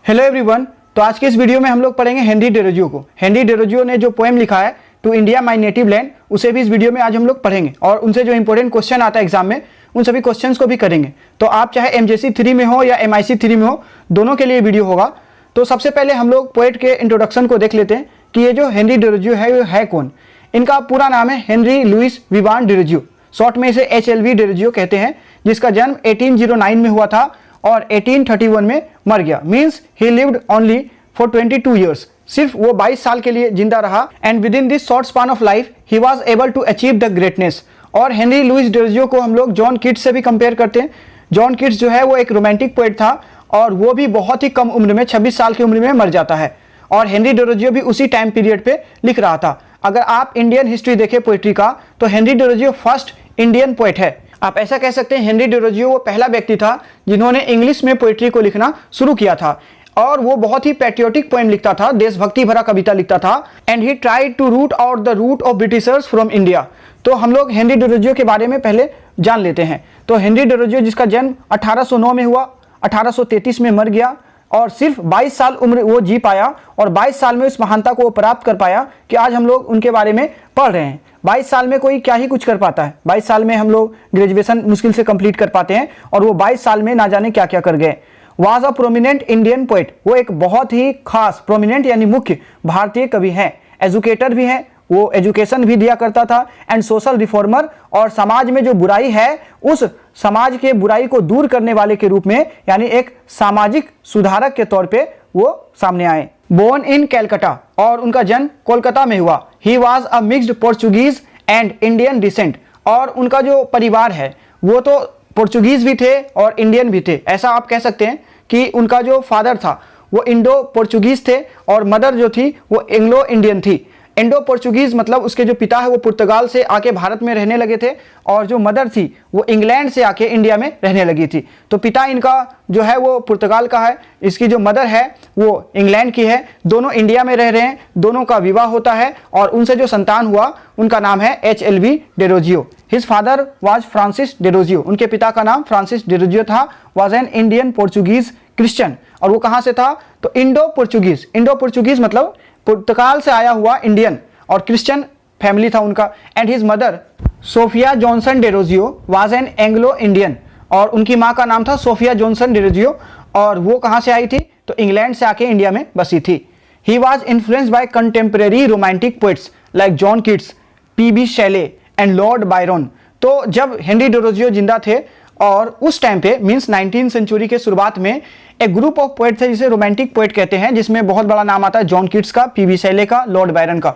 Hello everyone. तो आज के इस वीडियो में हम लोग पढ़ेंगे हेनरी डेरोजियो को। हेनरी डेरोजियो ने जो पोएम लिखा है to India my native land, उसे भी इस वीडियो में आज हम लोग पढ़ेंगे और उनसे जो इंपॉर्टेंट क्वेश्चन आता है एग्जाम में उन सभी क्वेश्चंस को भी करेंगे। तो आप चाहे MJC 3 में हो या MIC 3 में हो, दोनों के लिए वीडियो होगा। तो सबसे पहले हम लोग पोएट के इंट्रोडक्शन को देख लेते हैं कि ये जो हेनरी डेरोजियो है वो है कौन। इनका पूरा नाम है Henry Louis Vivian Derozio, short में इसे HLV डेरोजियो कहते हैं, जिसका जन्म 1809 में हुआ था और 1831 में मर गया। Means he lived only for 22 years, सिर्फ वो 22 साल के लिए जिंदा रहा। And within this short span of life he was able to achieve the greatness. और हेनरी लुइस डेरोजियो को हम लोग जॉन कीट्स से भी कंपेयर करते हैं। जॉन कीट्स जो है वो एक रोमांटिक पोएट था और वो भी बहुत ही कम उम्र में 26 साल की उम्र में मर जाता है। और हेनरी डेरोजियो भी उसी टाइम पीरियड पे लिख रहा था। अगर आप इंडियन हिस्ट्री देखें पोएट्री का, तो Henry Derozio first Indian poet है। आप ऐसा कह सकते हैं हेनरी डेरोजियो वो पहला व्यक्ति था जिन्होंने इंग्लिश में पोएट्री को लिखना शुरू किया था। और वो बहुत ही पैट्रियोटिक पोएम लिखता था, देशभक्ति भरा कविता लिखता था। And he tried to root out the root of Britishers from India. तो हम लोग हेनरी डेरोजियो के बारे में पहले जान लेते हैं। तो हेनरी डेरोजियो जिसका जन्म 1809 में हुआ, 1833 में मर गया और सिर्फ 22 साल उम्र वो जी पाया और 22 साल में उस महानता को प्राप्त कर पाया कि आज हम लोग उनके बारे में पढ़ रहे हैं। 22 साल में कोई क्या ही कुछ कर पाता है। 22 साल में हम लोग ग्रेजुएशन मुश्किल से कंप्लीट कर पाते हैं और वो 22 साल में ना जाने क्या क्या कर गए। Was a prominent Indian poet, वो एक बहुत ही खास, प्रोमिनेंट यानी मुख्य भारतीय कवि हैं। एजुकेटर भी हैं, वो एजुकेशन भी दिया करता था। एंड सोशल रिफॉर्मर, और समाज में जो बुराई है उस समाज के बुराई को दूर करने वाले के रूप में, यानी एक सामाजिक सुधारक के तौर पे वो सामने आए। बोर्न इन कैलकाटा, और उनका जन्म कोलकाता में हुआ। He was a mixed Portuguese and Indian descent, और उनका जो परिवार है वो तो पोर्चुगीज भी थे और इंडियन भी थे। ऐसा आप कह सकते हैं कि उनका जो फादर था वो इंडो पोर्चुगीज थे और मदर जो थी वो एंग्लो इंडियन थी। इंडो पोर्चुगीज मतलब उसके जो पिता है वो पुर्तगाल से आके भारत में रहने लगे थे और जो मदर थी वो इंग्लैंड से आके इंडिया में रहने लगी थी। तो पिता इनका जो है वो पुर्तगाल का है, इसकी जो मदर है वो इंग्लैंड की है। दोनों इंडिया में रह रहे हैं, दोनों का विवाह होता है और उनसे जो संतान हुआ उनका नाम है HLV Derozio. His father was Francis Derozio, उनके पिता का नाम फ्रांसिस डेरोजियो था। Was an Indian Portuguese Christian, और वो कहाँ से था तो इंडो पोर्चुगीज। इंडो पोर्चुगीज मतलब पुर्तगाल से आया हुआ इंडियन, और क्रिश्चियन फैमिली था उनका। And his mother Sophia Johnson Derozio was an Anglo Indian, और उनकी माँ का नाम था सोफिया जॉनसन डेरोजियो, और वो कहाँ से आई थी तो इंग्लैंड से आके इंडिया में बसी थी। He was influenced by contemporary romantic poets like John Keats, PB शेले and Lord Byron. तो जब हेनरी डेरोजियो जिंदा थे और उस टाइम पे मीन्स 19वीं सेंचुरी के शुरुआत में एक ग्रुप ऑफ पोएट थे जिसे रोमांटिक पोएट कहते हैं, जिसमें बहुत बड़ा नाम आता है जॉन कीट्स का, PB शेले का, लॉर्ड बायरन का।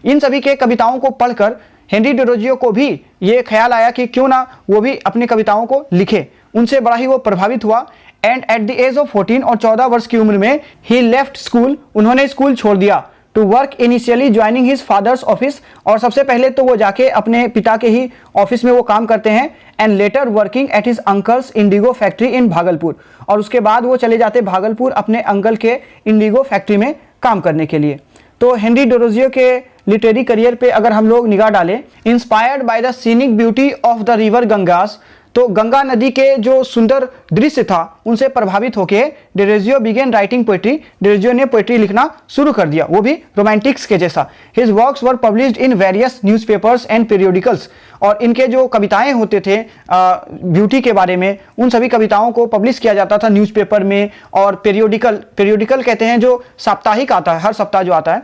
इन सभी के कविताओं को पढ़कर हेनरी डेरोजियो को भी ये ख्याल आया कि क्यों ना वो भी अपनी कविताओं को लिखे। उनसे बड़ा ही वो प्रभावित हुआ। And at the age of 14 और 14 वर्ष की उम्र में ही लेफ्ट स्कूल, उन्होंने स्कूल छोड़ दिया। To work initially joining his father's office, और सबसे पहले तो वो जाके अपने पिता के ही ऑफिस में वो काम करते हैं। And later working at his uncle's indigo factory in Bhagalpur, और उसके बाद वो चले जाते भागलपुर अपने अंकल के इंडिगो फैक्ट्री में काम करने के लिए। तो हेनरी डेरोजियो के लिटरेरी करियर पे अगर हम लोग निगाह डालें, inspired by the scenic beauty of the river Ganges, तो गंगा नदी के जो सुंदर दृश्य था उनसे प्रभावित होकर Derozio began writing poetry. Derozio ने पोएट्री लिखना शुरू कर दिया, वो भी रोमांटिक्स के जैसा। His works were published in various newspapers and periodicals, और इनके जो कविताएं होते थे ब्यूटी के बारे में, उन सभी कविताओं को पब्लिश किया जाता था न्यूज़पेपर में और पीरियोडिकल कहते हैं जो साप्ताहिक आता है, हर सप्ताह जो आता है।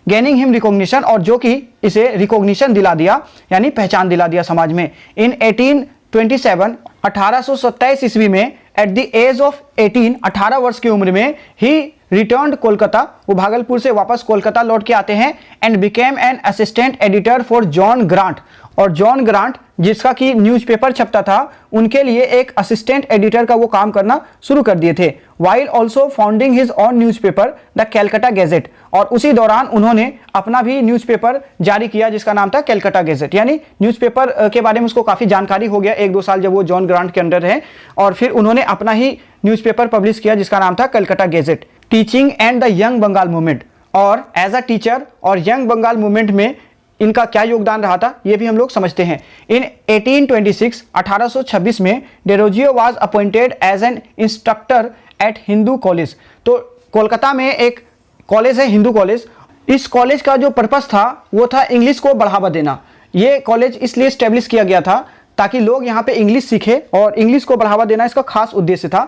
गेनिंग हिम रिकॉग्निशन, और जो कि इसे रिकॉग्निशन दिला दिया यानी पहचान दिला दिया समाज में। इन 1827 ईस्वी में एट द एज ऑफ 18 वर्ष की उम्र में ही रिटर्न्ड कोलकाता, वो भागलपुर से वापस कोलकाता लौट के आते हैं। And became an assistant editor for John grant, और जॉन ग्रांट जिसका कि न्यूज़पेपर छपता था उनके लिए एक असिस्टेंट एडिटर का वो काम करना शुरू कर दिए थे। While also founding his on newspaper the Calcutta gadget, और उसी दौरान उन्होंने अपना भी न्यूज़पेपर जारी किया जिसका नाम था कैलकाटा गैजेट। यानी न्यूज़पेपर के बारे में उसको काफ़ी जानकारी हो गया 1-2 साल जब वो जॉन ग्रांट के अंडर रहे, और फिर उन्होंने अपना ही न्यूज़पेपर पब्लिश किया जिसका नाम था Calcutta Gazette. Teaching and the young Bengal movement, और एज अ टीचर और यंग बंगाल मूवमेंट में इनका क्या योगदान रहा था ये भी हम लोग समझते हैं। इन 1826 में Derozio was appointed as an instructor at Hindu college. तो कोलकाता में एक कॉलेज है हिंदू कॉलेज। इस कॉलेज का जो पर्पस था वो था इंग्लिश को बढ़ावा देना। ये कॉलेज इसलिए इस्टेब्लिश किया गया था ताकि लोग यहाँ पे इंग्लिश सीखें और इंग्लिश को बढ़ावा देना इसका खास उद्देश्य था।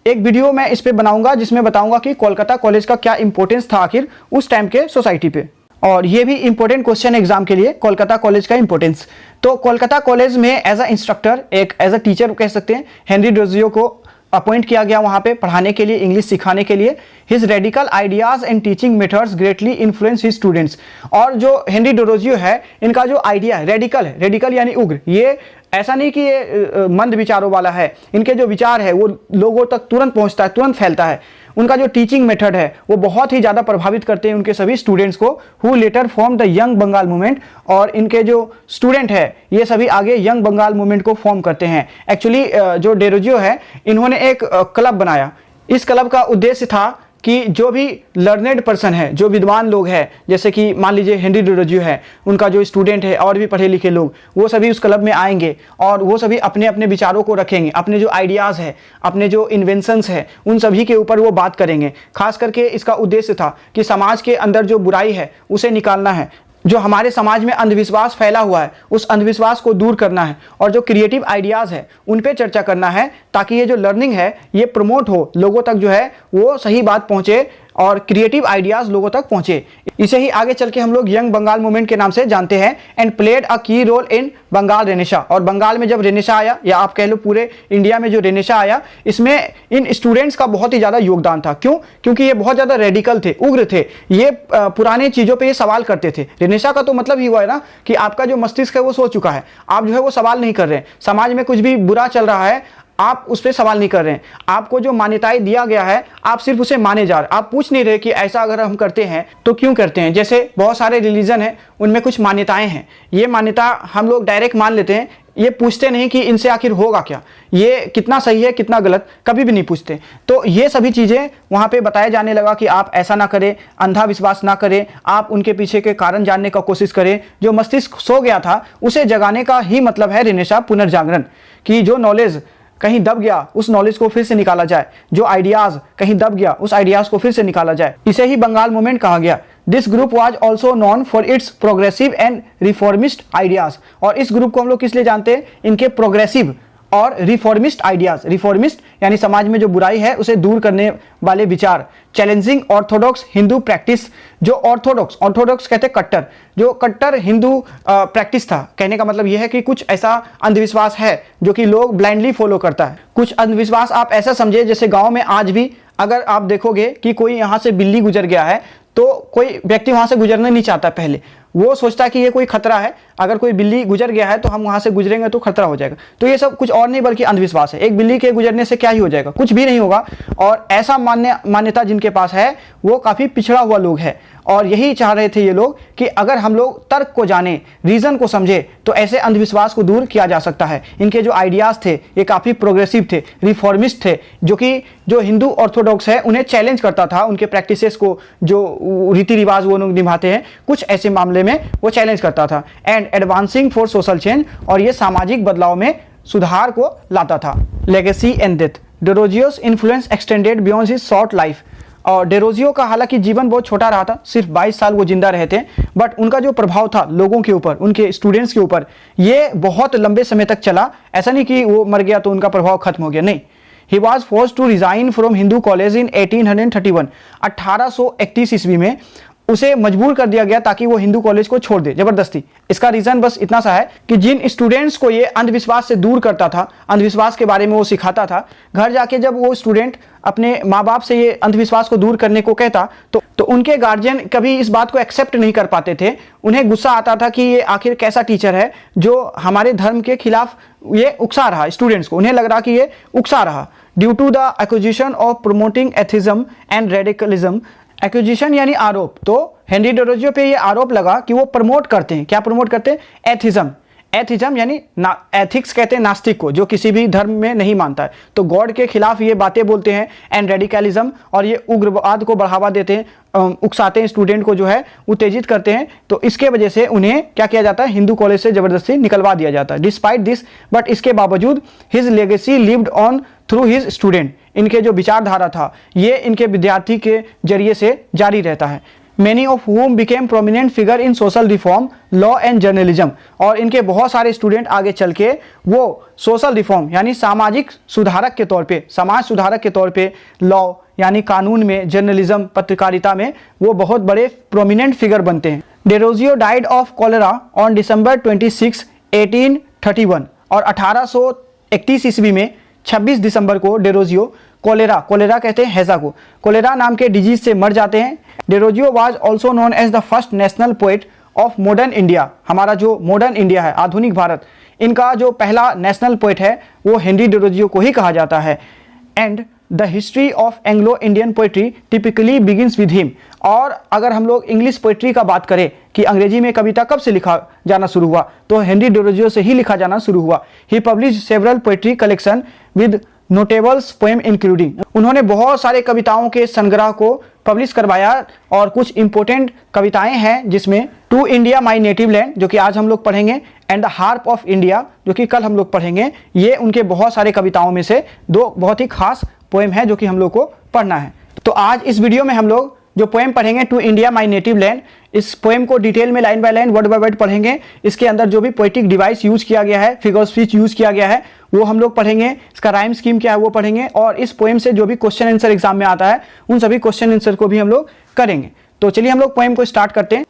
एक वीडियो मैं इस पे बनाऊंगा जिसमें बताऊंगा कि कोलकाता कॉलेज का क्या इंपॉर्टेंस था आखिर उस टाइम के सोसाइटी पे, और ये भी इंपॉर्टेंट क्वेश्चन एग्जाम के लिए कोलकाता कॉलेज का इंपॉर्टेंस। तो कोलकाता कॉलेज में एज अ इंस्ट्रक्टर, एक एज अ टीचर कह सकते हैं, हेनरी डेरोजियो को अपॉइंट किया गया वहाँ पे पढ़ाने के लिए, इंग्लिश सिखाने के लिए। His radical ideas and teaching methods greatly influence his students. और जो हेनरी डेरोजियो है, इनका जो आइडिया है रेडिकल है, रेडिकल यानी उग्र। ये ऐसा नहीं कि ये मंद विचारों वाला है, इनके जो विचार है वो लोगों तक तुरंत पहुँचता है, तुरंत फैलता है। उनका जो टीचिंग मेथड है वो बहुत ही ज़्यादा प्रभावित करते हैं उनके सभी स्टूडेंट्स को, who later form the young Bengal movement. और इनके जो स्टूडेंट है ये सभी आगे यंग बंगाल मूवमेंट को फॉर्म करते हैं। एक्चुअली जो डेरोजियो है इन्होंने एक क्लब बनाया। इस क्लब का उद्देश्य था कि जो भी लर्नेड पर्सन है, जो विद्वान लोग हैं, जैसे कि मान लीजिए हेनरी डेरोजियो है, उनका जो स्टूडेंट है और भी पढ़े लिखे लोग, वो सभी उस क्लब में आएंगे और वो सभी अपने अपने विचारों को रखेंगे, अपने जो आइडियाज़ है, अपने जो इन्वेंशंस है, उन सभी के ऊपर वो बात करेंगे। खास करके इसका उद्देश्य था कि समाज के अंदर जो बुराई है उसे निकालना है, जो हमारे समाज में अंधविश्वास फैला हुआ है उस अंधविश्वास को दूर करना है, और जो क्रिएटिव आइडियाज़ है उन पे चर्चा करना है ताकि ये जो लर्निंग है ये प्रमोट हो, लोगों तक जो है वो सही बात पहुँचे और क्रिएटिव आइडियाज़ लोगों तक पहुँचे। इसे ही आगे चल के हम लोग यंग बंगाल मूवमेंट के नाम से जानते हैं। एंड प्लेड अ की रोल इन बंगाल रेनेसा। और बंगाल में जब रेनेसा आया, या आप कह लो पूरे इंडिया में जो रेनेसा आया, इसमें इन स्टूडेंट्स का बहुत ही ज़्यादा योगदान था। क्यों? क्योंकि ये बहुत ज़्यादा रेडिकल थे, उग्र थे, ये पुराने चीज़ों पर ये सवाल करते थे। रेनेसा का तो मतलब ही हुआ है ना कि आपका जो मस्तिष्क है वो सो चुका है, आप जो है वो सवाल नहीं कर रहे हैं। समाज में कुछ भी बुरा चल रहा है, आप उस पर सवाल नहीं कर रहे हैं। आपको जो मान्यताएं दिया गया है आप सिर्फ उसे माने जा रहे, आप पूछ नहीं रहे कि ऐसा अगर हम करते हैं तो क्यों करते हैं। जैसे बहुत सारे रिलीजन हैं, उनमें कुछ मान्यताएं हैं, ये मान्यता हम लोग डायरेक्ट मान लेते हैं, ये पूछते नहीं कि इनसे आखिर होगा क्या, ये कितना सही है कितना गलत, कभी भी नहीं पूछते। तो ये सभी चीज़ें वहाँ पे बताया जाने लगा कि आप ऐसा ना करें, अंधा विश्वास ना करें, आप उनके पीछे के कारण जानने का कोशिश करें। जो मस्तिष्क सो गया था उसे जगाने का ही मतलब है रेनेसा, पुनर्जागरण, कि जो नॉलेज कहीं दब गया उस नॉलेज को फिर से निकाला जाए, जो आइडियाज़ कहीं दब गया उस आइडियाज़ को फिर से निकाला जाए। इसे ही बंगाल मूवमेंट कहा गया। This group was also non for its progressive and reformist ideas. और इस ग्रुप को हम लोग किस लिए जानते हैं? इनके प्रोग्रेसिव और रिफॉर्मिस्ट आइडियाज़। रिफॉर्मिस्ट यानी समाज में जो बुराई है उसे दूर करने वाले विचार। Challenging Orthodox Hindu practice. जो ऑर्थोडॉक्स कहते हैं कट्टर, जो कट्टर हिंदू प्रैक्टिस था। कहने का मतलब यह है कि कुछ ऐसा अंधविश्वास है जो कि लोग ब्लाइंडली फॉलो करता है। कुछ अंधविश्वास आप ऐसा समझे जैसे गाँव में आज भी अगर आप देखोगे कि कोई यहाँ से बिल्ली गुजर गया है तो कोई व्यक्ति वहाँ से गुजरना नहीं चाहता। पहले वो सोचता है कि ये कोई खतरा है, अगर कोई बिल्ली गुजर गया है तो हम वहाँ से गुजरेंगे तो खतरा हो जाएगा। तो ये सब कुछ और नहीं बल्कि अंधविश्वास है। एक बिल्ली के गुजरने से क्या ही हो जाएगा, कुछ भी नहीं होगा। और ऐसा मान्यता जिनके पास है वो काफ़ी पिछड़ा हुआ लोग है, और यही चाह रहे थे ये लोग कि अगर हम लोग तर्क को जाने, रीज़न को समझे तो ऐसे अंधविश्वास को दूर किया जा सकता है। इनके जो आइडियाज़ थे ये काफ़ी प्रोग्रेसिव थे, रिफॉर्मिस्ट थे, जो कि जो हिंदू ऑर्थोडॉक्स है उन्हें चैलेंज करता था, उनके प्रैक्टिसेस को, जो रीति रिवाज वो लोग निभाते हैं, कुछ ऐसे मामले में वो चैलेंज करता था। And advancing for social change, और ये सामाजिक बदलाव में सुधार को लाता था। Legacy and death. Derozio's influence extended beyond his short life. और डेरोजियो का हालांकि जीवन बहुत छोटा रहा था, सिर्फ 22 साल वो जिंदा रहे थे, बट उनका जो प्रभाव था लोगों के ऊपर, उनके स्टूडेंट्स के ऊपर, ये बहुत लंबे समय तक चला। ऐसा नहीं कि वो मर गया तो उनका प्रभाव खत्म हो गया, नहीं। He was forced to resign from Hindu college in 1831। 1831 ईस्वी में उसे मजबूर कर दिया गया ताकि वो हिंदू कॉलेज को छोड़ दे जबरदस्ती। इसका रीजन बस इतना सा है कि जिन स्टूडेंट्स को ये अंधविश्वास से दूर करता था, अंधविश्वास के बारे में वो सिखाता था, घर जाके जब वो स्टूडेंट अपने माँ बाप से ये अंधविश्वास को दूर करने को कहता तो उनके गार्जियन कभी इस बात को एक्सेप्ट नहीं कर पाते थे। उन्हें गुस्सा आता था कि ये आखिर कैसा टीचर है जो हमारे धर्म के खिलाफ ये उकसा रहा। स्टूडेंट्स को उन्हें लग रहा कि ये उकसा रहा। Due to the acquisition of promoting atheism and radicalism. Acquisition यानी आरोप, तो हेनरी डेरोजियो पे ये आरोप लगा कि वो प्रमोट करते हैं, क्या प्रमोट करते हैं? एथिज्म। एथिज्म यानी एथिक्स कहते हैं नास्तिक को, जो किसी भी धर्म में नहीं मानता है, तो गॉड के खिलाफ ये बातें बोलते हैं। एंड रेडिकलिज्म, और ये उग्रवाद को बढ़ावा देते हैं, उकसाते हैं, स्टूडेंट को जो है उत्तेजित करते हैं। तो इसके वजह से उन्हें क्या किया जाता है, हिंदू कॉलेज से जबरदस्ती निकलवा दिया जाता है। डिस्पाइट दिस, बट इसके बावजूद his legacy lived on through his student, इनके जो विचारधारा था ये इनके विद्यार्थी के जरिए से जारी रहता है। Many of whom became prominent figure in social reform, law and journalism, और इनके बहुत सारे स्टूडेंट आगे चल के वो सोशल रिफॉर्म यानी सामाजिक सुधारक के तौर पे, समाज सुधारक के तौर पे, लॉ यानी कानून में, जर्नलिज्म पत्रकारिता में वो बहुत बड़े प्रोमिनेंट फिगर बनते हैं। Derozio died of cholera on December 26, 1831, और 1831 ईस्वी में 26 दिसंबर को डेरोजियो कोलेरा कहते हैं हैजा को, कोलेरा नाम के डिजीज से मर जाते हैं। Derozio was also known as the first national poet of modern India, हमारा जो मॉडर्न इंडिया है, आधुनिक भारत, इनका जो पहला नेशनल पोएट है वो हेनरी डेरोजियो को ही कहा जाता है। And the history of Anglo Indian poetry typically begins with him, और अगर हम लोग इंग्लिश पोइट्री का बात करें कि अंग्रेजी में कविता कब से लिखा जाना शुरू हुआ, तो हेनरी डेरोजियो से ही लिखा जाना शुरू हुआ। He publish several poetry collection with notables poem including, उन्होंने बहुत सारे कविताओं के संग्रह को पब्लिश करवाया, और कुछ इंपॉर्टेंट कविताएं हैं जिसमें to India my native land, जो कि आज हम लोग पढ़ेंगे, and the harp of India, जो कि कल हम लोग पढ़ेंगे। ये उनके बहुत सारे कविताओं में से दो बहुत ही खास पोएम है जो कि हम लोग को पढ़ना है। तो आज इस वीडियो में हम लोग जो पोएम पढ़ेंगे to India my native land, इस पोएम को डिटेल में line by line, word by word पढ़ेंगे। इसके अंदर जो भी पोएटिक डिवाइस यूज किया गया है, फिगर ऑफ स्पीच यूज किया गया है, वो हम लोग पढ़ेंगे। इसका राइम स्कीम क्या है वो पढ़ेंगे, और इस पोएम से जो भी क्वेश्चन आंसर एग्जाम में आता है उन सभी क्वेश्चन आंसर को भी हम लोग करेंगे। तो चलिए हम लोग पोएम को स्टार्ट करते हैं।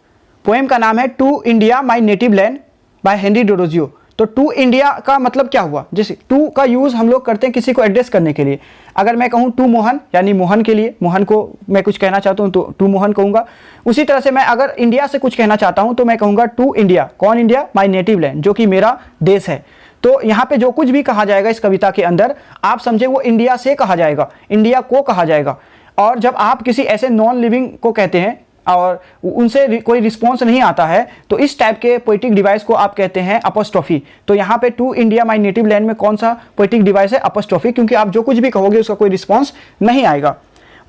पोएम का नाम है to India my native land by Henry Derozio. तो टू इंडिया का मतलब क्या हुआ, जैसे टू का यूज हम लोग करते हैं किसी को एड्रेस करने के लिए। अगर मैं कहूँ टू मोहन, यानी मोहन के लिए, मोहन को मैं कुछ कहना चाहता हूँ तो टू मोहन कहूँगा। उसी तरह से मैं अगर इंडिया से कुछ कहना चाहता हूँ तो मैं कहूँगा टू इंडिया। कौन इंडिया? माई नेटिव लैंड, जो कि मेरा देश है। तो यहाँ पे जो कुछ भी कहा जाएगा इस कविता के अंदर, आप समझे वो इंडिया से कहा जाएगा, इंडिया को कहा जाएगा। और जब आप किसी ऐसे नॉन लिविंग को कहते हैं और उनसे कोई रिस्पॉन्स नहीं आता है, तो इस टाइप के पोइटिक डिवाइस को आप कहते हैं अपोस्ट्रोफी। तो यहाँ पे to India my native land में कौन सा पोइटिक डिवाइस है? अपोस्ट्रोफी, क्योंकि आप जो कुछ भी कहोगे उसका कोई रिस्पॉन्स नहीं आएगा।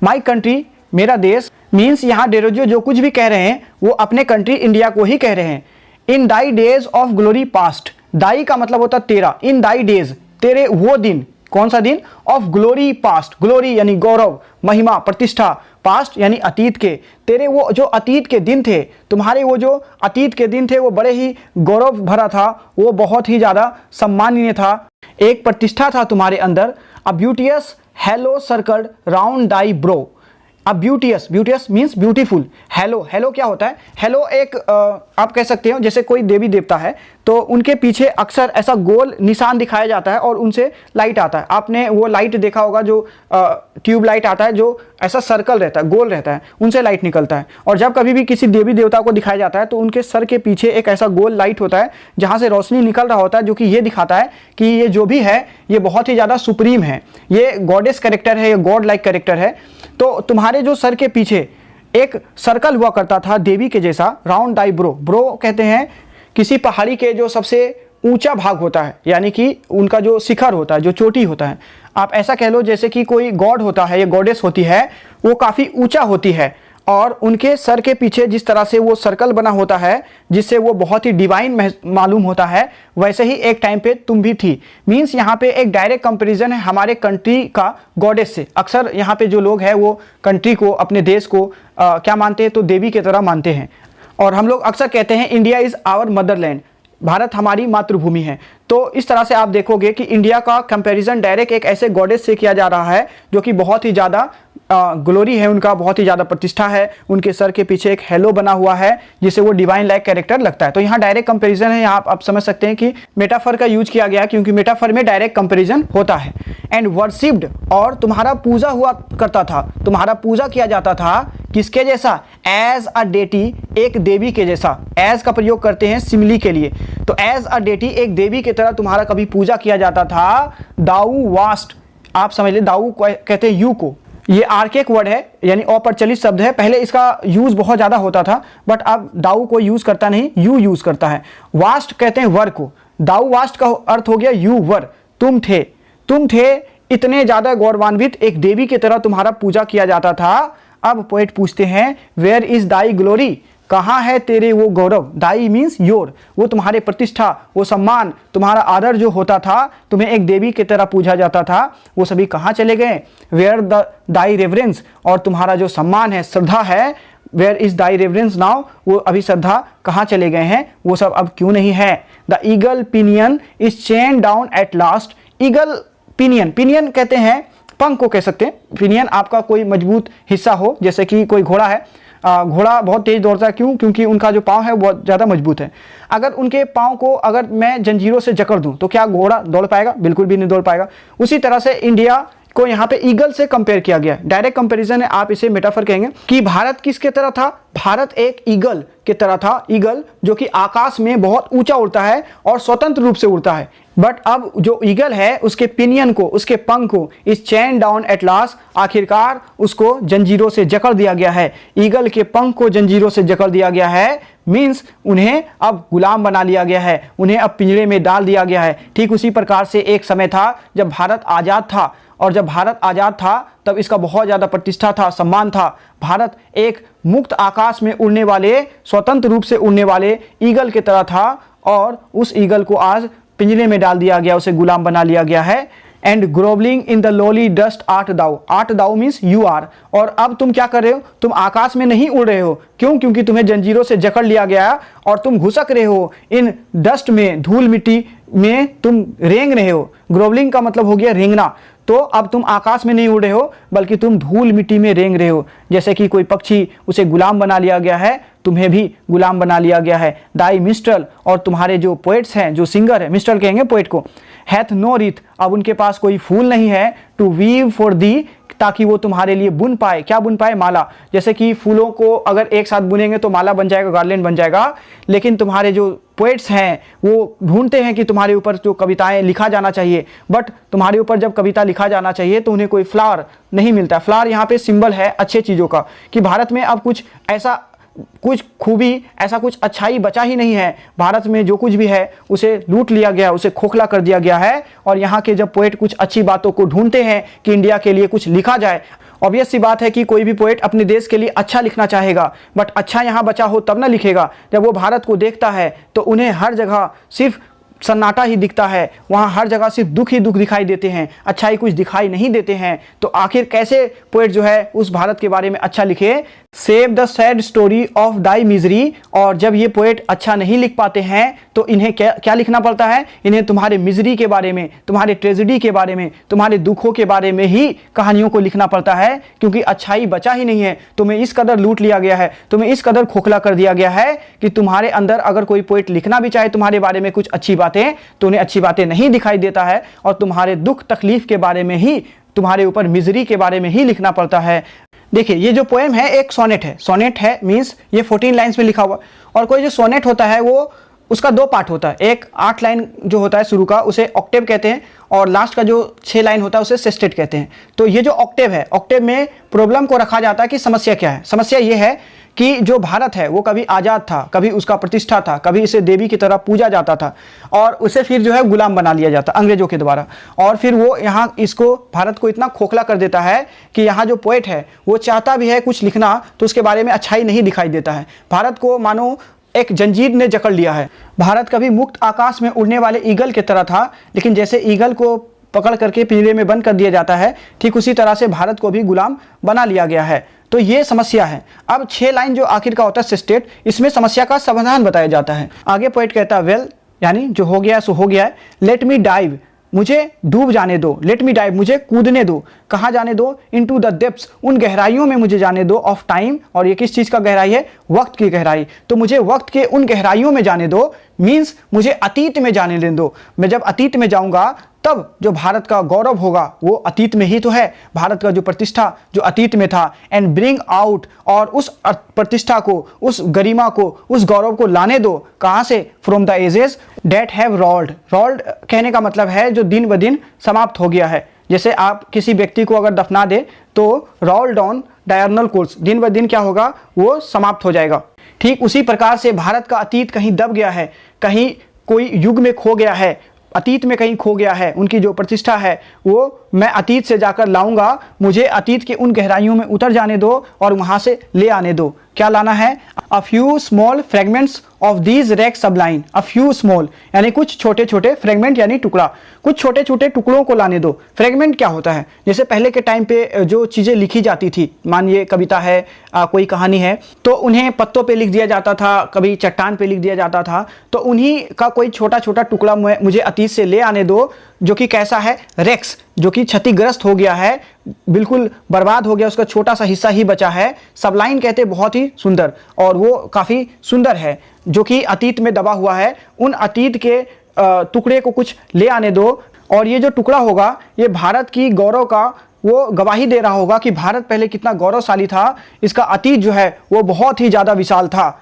माई कंट्री, मेरा देश, मीन्स यहाँ डेरोजियो जो कुछ भी कह रहे हैं वो अपने कंट्री इंडिया को ही कह रहे हैं। इन दाई डेज ऑफ ग्लोरी पास्ट, दाई का मतलब होता तेरा, इन दाई डेज, तेरे वो दिन, कौन सा दिन? ऑफ ग्लोरी पास्ट, ग्लोरी यानी गौरव, महिमा, प्रतिष्ठा, पास्ट यानी अतीत के, तेरे वो जो अतीत के दिन थे, तुम्हारे वो जो अतीत के दिन थे वो बड़े ही गौरव भरा था, वो बहुत ही ज़्यादा सम्माननीय था, एक प्रतिष्ठा था तुम्हारे अंदर। अ ब्यूटियस हेलो सर्कल्ड राउंड दाई ब्रो, अब ब्यूटियस, ब्यूटियस मीन्स ब्यूटीफुल। हेलो, हेलो क्या होता है? हेलो एक आप कह सकते हो जैसे कोई देवी देवता है तो उनके पीछे अक्सर ऐसा गोल निशान दिखाया जाता है और उनसे लाइट आता है। आपने वो लाइट देखा होगा जो ट्यूब लाइट आता है, जो ऐसा सर्कल रहता है, गोल रहता है, उनसे लाइट निकलता है। और जब कभी भी किसी देवी देवता को दिखाया जाता है तो उनके सर के पीछे एक ऐसा गोल लाइट होता है जहाँ से रोशनी निकल रहा होता है, जो कि ये दिखाता है कि ये जो भी है ये बहुत ही ज़्यादा सुप्रीम है, ये गॉडेस कैरेक्टर है, ये गॉड लाइक कैरेक्टर है। तो तुम्हारे जो सर के पीछे एक सर्कल हुआ करता था देवी के जैसा, राउंड दाई ब्रो, ब्रो कहते हैं किसी पहाड़ी के जो सबसे ऊंचा भाग होता है, यानी कि उनका जो शिखर होता है, जो चोटी होता है। आप ऐसा कह लो जैसे कि कोई गॉड होता है या गॉडेस होती है, वो काफ़ी ऊंचा होती है और उनके सर के पीछे जिस तरह से वो सर्कल बना होता है जिससे वो बहुत ही डिवाइन मालूम होता है, वैसे ही एक टाइम पे तुम भी थी। मीन्स यहाँ पे एक डायरेक्ट कंपैरिजन है हमारे कंट्री का गॉडेस से। अक्सर यहाँ पे जो लोग हैं वो कंट्री को, अपने देश को क्या मानते हैं? तो देवी की तरह मानते हैं। और हम लोग अक्सर कहते हैं India is our motherland, Bharat हमारी मातृभूमि है। तो इस तरह से आप देखोगे कि इंडिया का कंपैरिजन डायरेक्ट एक ऐसे गॉडेस से किया जा रहा है जो कि बहुत ही ज़्यादा ग्लोरी है, उनका बहुत ही ज़्यादा प्रतिष्ठा है, उनके सर के पीछे एक हेलो बना हुआ है जिससे वो डिवाइन लाइक कैरेक्टर लगता है। तो यहाँ डायरेक्ट कंपैरिजन है, यहाँ आप समझ सकते हैं कि मेटाफर का यूज किया गया क्योंकि मेटाफर में डायरेक्ट कंपैरिजन होता है। एंड वर्शिप्ड, और तुम्हारा पूजा हुआ करता था, तुम्हारा पूजा किया जाता था किसके जैसा? एज अ डेटी, एक देवी के जैसा। एज का प्रयोग करते हैं सिमिली के लिए, तो एज अ डेटी, एक देवी की तरह तुम्हारा कभी पूजा किया जाता था। दाऊ वास्ट, आप समझ ले, दाऊ कहते हैं यू को, ये आर्केक वर्ड है, यानी अप्रचलित शब्द है। पहले इसका यूज बहुत ज़्यादा होता था, बट अब दाऊ को यूज करता नहीं, यू यूज करता है। वास्ट कहते हैं वर को, दाऊ वास्ट का अर्थ हो गया यू वर, तुम थे इतने ज़्यादा गौरवान्वित, एक देवी की तरह तुम्हारा पूजा किया जाता था। अब पोएट पूछते हैं वेयर इज दाई ग्लोरी, कहाँ है तेरे वो गौरव। दाई मीन्स योर, वो तुम्हारे प्रतिष्ठा, वो सम्मान, तुम्हारा आदर जो होता था, तुम्हें एक देवी की तरह पूजा जाता था, वो सभी कहाँ चले गए। वेयर द दाई रेवरेंस, और तुम्हारा जो सम्मान है, श्रद्धा है, where is thy reverence now, वो अभी श्रद्धा कहाँ चले गए हैं, वो सब अब क्यों नहीं है। The eagle pinion is chain down at last. Eagle pinion, pinion कहते हैं पंख को कह सकते हैं। पिनियन आपका कोई मजबूत हिस्सा हो, जैसे कि कोई घोड़ा है, घोड़ा बहुत तेज दौड़ता है, क्यों, क्योंकि उनका जो पाँव है वो बहुत ज़्यादा मजबूत है। अगर उनके पाँव को अगर मैं जंजीरों से जकड़ दूं तो क्या घोड़ा दौड़ पाएगा, बिल्कुल भी नहीं दौड़ पाएगा। उसी तरह से इंडिया को यहाँ पे ईगल से कंपेयर किया गया है, डायरेक्ट कंपैरिजन है, आप इसे मेटाफर कहेंगे कि भारत किसके तरह था, भारत एक ईगल की तरह था। ईगल जो कि आकाश में बहुत ऊंचा उड़ता है और स्वतंत्र रूप से उड़ता है, बट अब जो ईगल है उसके पिनियन को, उसके पंख को इस चैन डाउन एट लास्ट, आखिरकार उसको जंजीरों से जकड़ दिया गया है। ईगल के पंख को जंजीरों से जकड़ दिया गया है, मीन्स उन्हें अब गुलाम बना लिया गया है, उन्हें अब पिंजरे में डाल दिया गया है। ठीक उसी प्रकार से एक समय था जब भारत आज़ाद था, और जब भारत आज़ाद था तब इसका बहुत ज़्यादा प्रतिष्ठा था, सम्मान था। भारत एक मुक्त आकाश में उड़ने वाले, स्वतंत्र रूप से उड़ने वाले ईगल की तरह था, और उस ईगल को आज पिंजरे में डाल दिया गया, उसे गुलाम बना लिया गया है। And grovelling in the lowly dust art thou, art thou means you are. और अब तुम क्या कर रहे हो, तुम आकाश में नहीं उड़ रहे हो, क्यों, क्योंकि तुम्हें जंजीरों से जकड़ लिया गया और तुम घुसक रहे हो इन डस्ट में, धूल मिट्टी में तुम रेंग रहे हो। ग्रोवलिंग का मतलब हो गया रेंगना, तो अब तुम आकाश में नहीं उड़ रहे हो बल्कि तुम धूल मिट्टी में रेंग रहे हो। जैसे कि कोई पक्षी, उसे गुलाम बना लिया गया है, तुम्हें भी गुलाम बना लिया गया है। दाई मिस्ट्रल, और तुम्हारे जो पोएट्स हैं, जो सिंगर है, मिस्ट्रल कहेंगे पोएट को, हैथ नो रिथ, अब उनके पास कोई फूल नहीं है, टू वीव फॉर दी, ताकि वो तुम्हारे लिए बुन पाए। क्या बुन पाए, माला। जैसे कि फूलों को अगर एक साथ बुनेंगे तो माला बन जाएगा, गार्लैंड बन जाएगा, लेकिन तुम्हारे जो पोएट्स हैं वो ढूंढते हैं कि तुम्हारे ऊपर जो कविताएं लिखा जाना चाहिए, बट तुम्हारे ऊपर जब कविता लिखा जाना चाहिए तो उन्हें कोई फ्लावर नहीं मिलता। फ्लावर यहाँ पे सिंबल है अच्छे चीज़ों का, कि भारत में अब कुछ ऐसा, कुछ खूबी, ऐसा कुछ अच्छाई बचा ही नहीं है। भारत में जो कुछ भी है उसे लूट लिया गया, उसे खोखला कर दिया गया है। और यहाँ के जब पोएट कुछ अच्छी बातों को ढूंढते हैं कि इंडिया के लिए कुछ लिखा जाए, ऑब्वियस सी बात है कि कोई भी पोएट अपने देश के लिए अच्छा लिखना चाहेगा, बट अच्छा यहाँ बचा हो तब ना लिखेगा। जब वो भारत को देखता है तो उन्हें हर जगह सिर्फ सन्नाटा ही दिखता है, वहाँ हर जगह सिर्फ दुख ही दुख दिखाई देते हैं, अच्छाई कुछ दिखाई नहीं देते हैं। तो आखिर कैसे पोएट जो है उस भारत के बारे में अच्छा लिखे। Save the sad story of thy misery, और जब ये पोएट अच्छा नहीं लिख पाते हैं तो इन्हें क्या लिखना पड़ता है, इन्हें तुम्हारे मिजरी के बारे में, तुम्हारे ट्रेजिडी के बारे में, तुम्हारे दुखों के बारे में ही कहानियों को लिखना पड़ता है, क्योंकि अच्छाई बचा ही नहीं है। तुम्हें इस कदर लूट लिया गया है, तुम्हें इस कदर खोखला कर दिया गया है कि तुम्हारे अंदर अगर कोई पोएट लिखना भी चाहे तुम्हारे बारे में कुछ अच्छी बातें, तो उन्हें अच्छी बातें नहीं दिखाई देता है, और तुम्हारे दुख तकलीफ के बारे में ही, तुम्हारे ऊपर मिजरी के बारे में ही लिखना पड़ता है। देखिए ये जो पोएम है एक सोनेट है। सोनेट है मीन्स ये 14 लाइन्स में लिखा हुआ, और कोई जो सोनेट होता है वो उसका 2 पार्ट होता है। एक 8 लाइन जो होता है शुरू का, उसे ऑक्टेव कहते हैं, और लास्ट का जो 6 लाइन होता है उसे सेस्टेट कहते हैं। तो ये जो ऑक्टेव है, ऑक्टेव में प्रॉब्लम को रखा जाता है कि समस्या क्या है। समस्या ये है कि जो भारत है वो कभी आज़ाद था, कभी उसका प्रतिष्ठा था, कभी इसे देवी की तरह पूजा जाता था, और उसे फिर जो है गुलाम बना लिया जाता अंग्रेजों के द्वारा। और फिर वो यहाँ इसको, भारत को इतना खोखला कर देता है कि यहाँ जो पोएट है वो चाहता भी है कुछ लिखना तो उसके बारे में अच्छाई नहीं दिखाई देता है। भारत को मानो एक जंजीर ने जकड़ लिया है। भारत कभी मुक्त आकाश में उड़ने वाले ईगल की तरह था, लेकिन जैसे ईगल को पकड़ करके पिंजरे में बंद कर दिया जाता है, ठीक उसी तरह से भारत को भी गुलाम बना लिया गया है। तो ये समस्या है। अब 6 लाइन जो आखिर का होता है सेस्टेट, इसमें समस्या का समाधान बताया जाता है। आगे पोएट कहता है वेल, यानी जो हो गया सो हो गया है, लेट मी डाइव, मुझे डूब जाने दो, लेट मी डाइव, मुझे कूदने दो। कहाँ जाने दो, इनटू द डेप्थ्स, उन गहराइयों में मुझे जाने दो, ऑफ टाइम, और ये किस चीज़ का गहराई है, वक्त की गहराई। तो मुझे वक्त के उन गहराइयों में जाने दो, मीन्स मुझे अतीत में जाने दो। मैं जब अतीत में जाऊंगा तब जो भारत का गौरव होगा वो अतीत में ही तो है, भारत का जो प्रतिष्ठा जो अतीत में था। एंड ब्रिंग आउट, और उस प्रतिष्ठा को, उस गरिमा को, उस गौरव को लाने दो, कहाँ से, from the ages that have rolled. Rolled कहने का मतलब है जो दिन ब दिन समाप्त हो गया है। जैसे आप किसी व्यक्ति को अगर दफना दे तो रोल डाउन डायगोनल कोर्स, दिन ब दिन क्या होगा, वो समाप्त हो जाएगा। ठीक उसी प्रकार से भारत का अतीत कहीं दब गया है, कहीं कोई युग में खो गया है, अतीत में कहीं खो गया है, उनकी जो प्रतिष्ठा है वो मैं अतीत से जाकर लाऊंगा, मुझे अतीत के उन गहराइयों में उतर जाने दो और वहाँ से ले आने दो। क्या लाना है? A few small fragments of these rack सबलाइन। A few small यानी कुछ छोटे छोटे, फ्रेगमेंट यानी टुकड़ा, कुछ छोटे छोटे टुकड़ों को लाने दो। फ्रेगमेंट क्या होता है? जैसे पहले के टाइम पे जो चीज़ें लिखी जाती थी, मानिए कविता है, कोई कहानी है, तो उन्हें पत्तों पे लिख दिया जाता था, कभी चट्टान पे लिख दिया जाता था, तो उन्हीं का कोई छोटा छोटा टुकड़ा मुझे अतीत से ले आने दो, जो कि कैसा है, रेक्स, जो कि क्षतिग्रस्त हो गया है, बिल्कुल बर्बाद हो गया, उसका छोटा सा हिस्सा ही बचा है। सबलाइन कहते हैं बहुत ही सुंदर, और वो काफ़ी सुंदर है, जो कि अतीत में दबा हुआ है। उन अतीत के टुकड़े को कुछ ले आने दो, और ये जो टुकड़ा होगा ये भारत की गौरव का वो गवाही दे रहा होगा कि भारत पहले कितना गौरवशाली था, इसका अतीत जो है वो बहुत ही ज़्यादा विशाल था।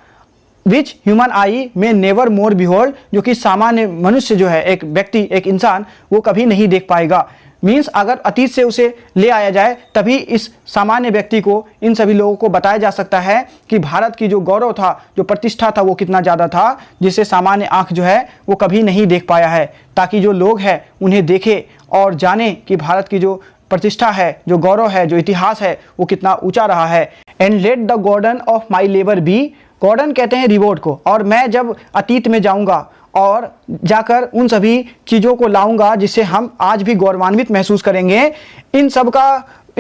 विच ह्यूमन आई में नेवर मोर बिहोल्ड, जो कि सामान्य मनुष्य जो है, एक व्यक्ति, एक इंसान, वो कभी नहीं देख पाएगा। मीन्स अगर अतीत से उसे ले आया जाए तभी इस सामान्य व्यक्ति को, इन सभी लोगों को बताया जा सकता है कि भारत की जो गौरव था, जो प्रतिष्ठा था, वो कितना ज़्यादा था, जिसे सामान्य आंख जो है वो कभी नहीं देख पाया है, ताकि जो लोग हैं उन्हें देखे और जाने कि भारत की जो प्रतिष्ठा है, जो गौरव है, जो इतिहास है, वो कितना ऊंचा रहा है। And let the garden of my labour be, garden कहते हैं रिवॉर्ड को, और मैं जब अतीत में जाऊंगा और जाकर उन सभी चीज़ों को लाऊंगा जिससे हम आज भी गौरवान्वित महसूस करेंगे, इन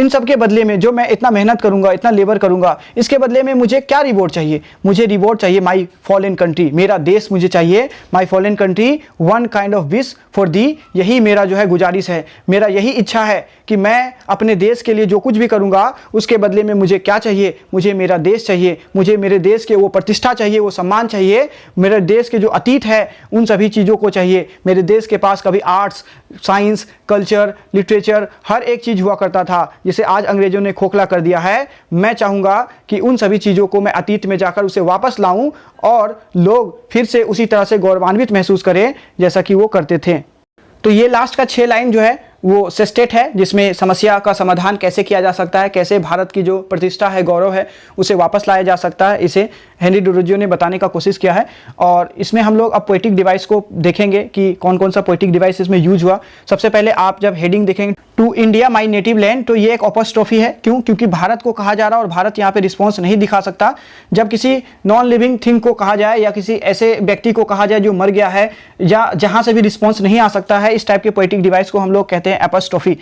सब के बदले में जो मैं इतना मेहनत करूंगा, इतना लेबर करूंगा, इसके बदले में मुझे क्या रिवॉर्ड चाहिए? मुझे रिवॉर्ड चाहिए माई फॉरेन कंट्री, मेरा देश मुझे चाहिए, my foreign country, one kind of wish for thee, यही मेरा जो है गुजारिश है, मेरा यही इच्छा है कि मैं अपने देश के लिए जो कुछ भी करूंगा उसके बदले में मुझे क्या चाहिए? मुझे मेरा देश चाहिए, मुझे मेरे देश के वो प्रतिष्ठा चाहिए, वो सम्मान चाहिए, मेरे देश के जो अतीत है उन सभी चीज़ों को चाहिए। मेरे देश के पास कभी आर्ट्स, साइंस, कल्चर, लिटरेचर, हर एक चीज़ हुआ करता था, जिसे आज अंग्रेजों ने खोखला कर दिया है। मैं चाहूँगा कि उन सभी चीज़ों को मैं अतीत में जाकर उसे वापस लाऊं और लोग फिर से उसी तरह से गौरवान्वित महसूस करें जैसा कि वो करते थे। तो ये लास्ट का 6 लाइन जो है वो सेस्टेट है, जिसमें समस्या का समाधान कैसे किया जा सकता है, कैसे भारत की जो प्रतिष्ठा है, गौरव है, उसे वापस लाया जा सकता है, इसे हेनरी डेरोजियो ने बताने का कोशिश किया है। और इसमें हम लोग अब पोएटिक डिवाइस को देखेंगे कि कौन कौन सा पोएटिक डिवाइस इसमें यूज हुआ। सबसे पहले आप जब हेडिंग देखेंगे to India my native land, तो ये एक अपोस्ट्रोफी है। क्यों? क्योंकि भारत को कहा जा रहा है और भारत यहाँ पे रिस्पॉन्स नहीं दिखा सकता। जब किसी नॉन लिविंग थिंग को कहा जाए या किसी ऐसे व्यक्ति को कहा जाए जो मर गया है या जहाँ से भी रिस्पॉन्स नहीं आ सकता है, इस टाइप के पोएटिक डिवाइस को हम लोग कहते हैं एपोस्ट्रोफी।